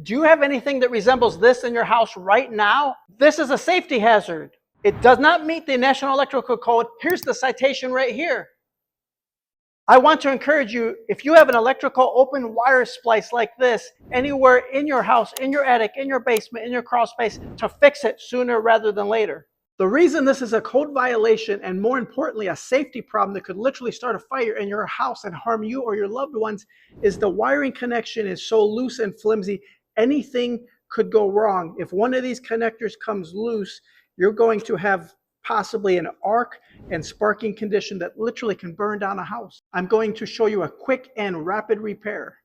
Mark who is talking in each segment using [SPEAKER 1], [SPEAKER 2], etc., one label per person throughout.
[SPEAKER 1] Do you have anything that resembles this in your house right now? This is a safety hazard. It does not meet the National Electrical Code. Here's the citation right here. I want to encourage you, if you have an electrical open wire splice like this anywhere in your house, in your attic, in your basement, in your crawl space, to fix it sooner rather than later. The reason this is a code violation, and more importantly, a safety problem that could literally start a fire in your house and harm you or your loved ones, is the wiring connection is so loose and flimsy, anything could go wrong. If one of these connectors comes loose, you're going to have possibly an arc and sparking condition that literally can burn down a house. I'm going to show you a quick and rapid repair.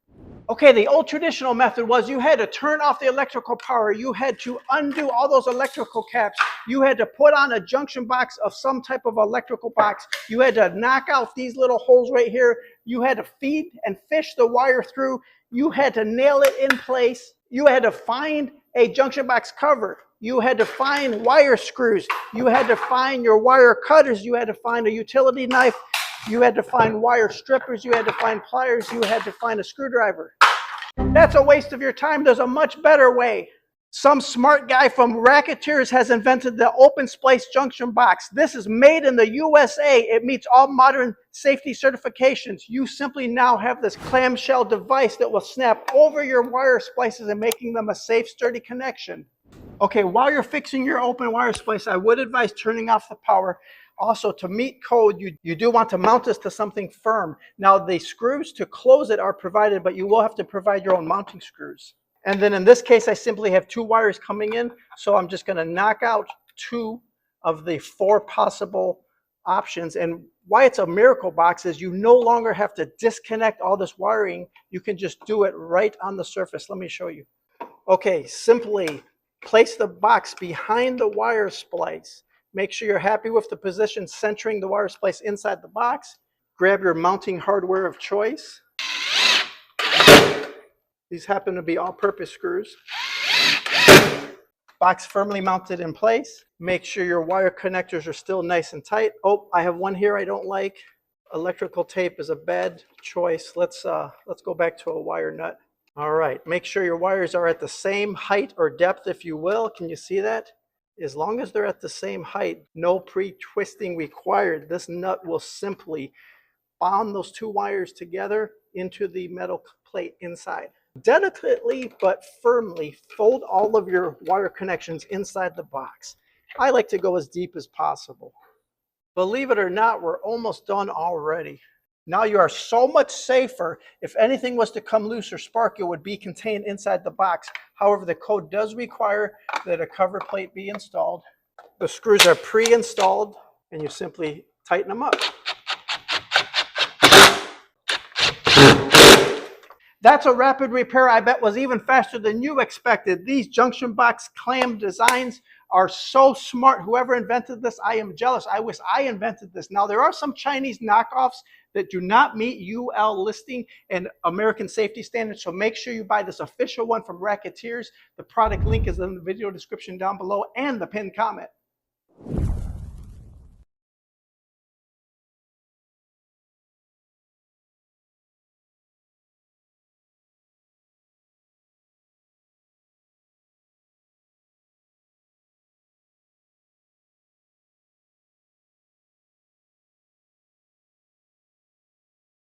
[SPEAKER 1] Okay, the old traditional method was you had to turn off the electrical power. You had to undo all those electrical caps. You had to put on a junction box of some type of electrical box. You had to knock out these little holes right here. You had to feed and fish the wire through. You had to nail it in place. You had to find a junction box cover. You had to find wire screws. You had to find your wire cutters. You had to find a utility knife. You had to find wire strippers. You had to find pliers. You had to find a screwdriver. That's a waste of your time. There's a much better way. Some smart guy from Racketeers has invented the open splice junction box. This is made in the USA. It meets all modern safety certifications. You simply now have this clamshell device that will snap over your wire splices and making them a safe, sturdy connection. Okay, while you're fixing your open wire splice, I would advise turning off the power. Also, to meet code, you do want to mount this to something firm. Now, the screws to close it are provided, but you will have to provide your own mounting screws. And then in this case, I simply have 2 wires coming in, so I'm just going to knock out 2 of the 4 possible options. And why it's a miracle box is you no longer have to disconnect all this wiring. You can just do it right on the surface. Let me show you. Okay, simply place the box behind the wire splice. Make sure you're happy with the position centering the wire splice inside the box. Grab your mounting hardware of choice. These happen to be all-purpose screws. Box firmly mounted in place. Make sure your wire connectors are still nice and tight. Oh, I have one here I don't like. Electrical tape is a bad choice. Let's go back to a wire nut. All right, make sure your wires are at the same height or depth, if you will. Can you see that? As long as they're at the same height, no pre-twisting required. This nut will simply bond those 2 wires together into the metal plate inside. Delicately but firmly fold all of your wire connections inside the box. I like to go as deep as possible. Believe it or not, we're almost done already. Now you are so much safer. If anything was to come loose or spark, it would be contained inside the box. However, the code does require that a cover plate be installed. The screws are pre-installed, and you simply tighten them up. That's a rapid repair I bet was even faster than you expected. These junction box clam designs are so smart. Whoever invented this, I am jealous. I wish I invented this. Now, there are some Chinese knockoffs that do not meet UL listing and American safety standards, so make sure you buy this official one from Racketeers. The product link is in the video description down below and the pinned comment.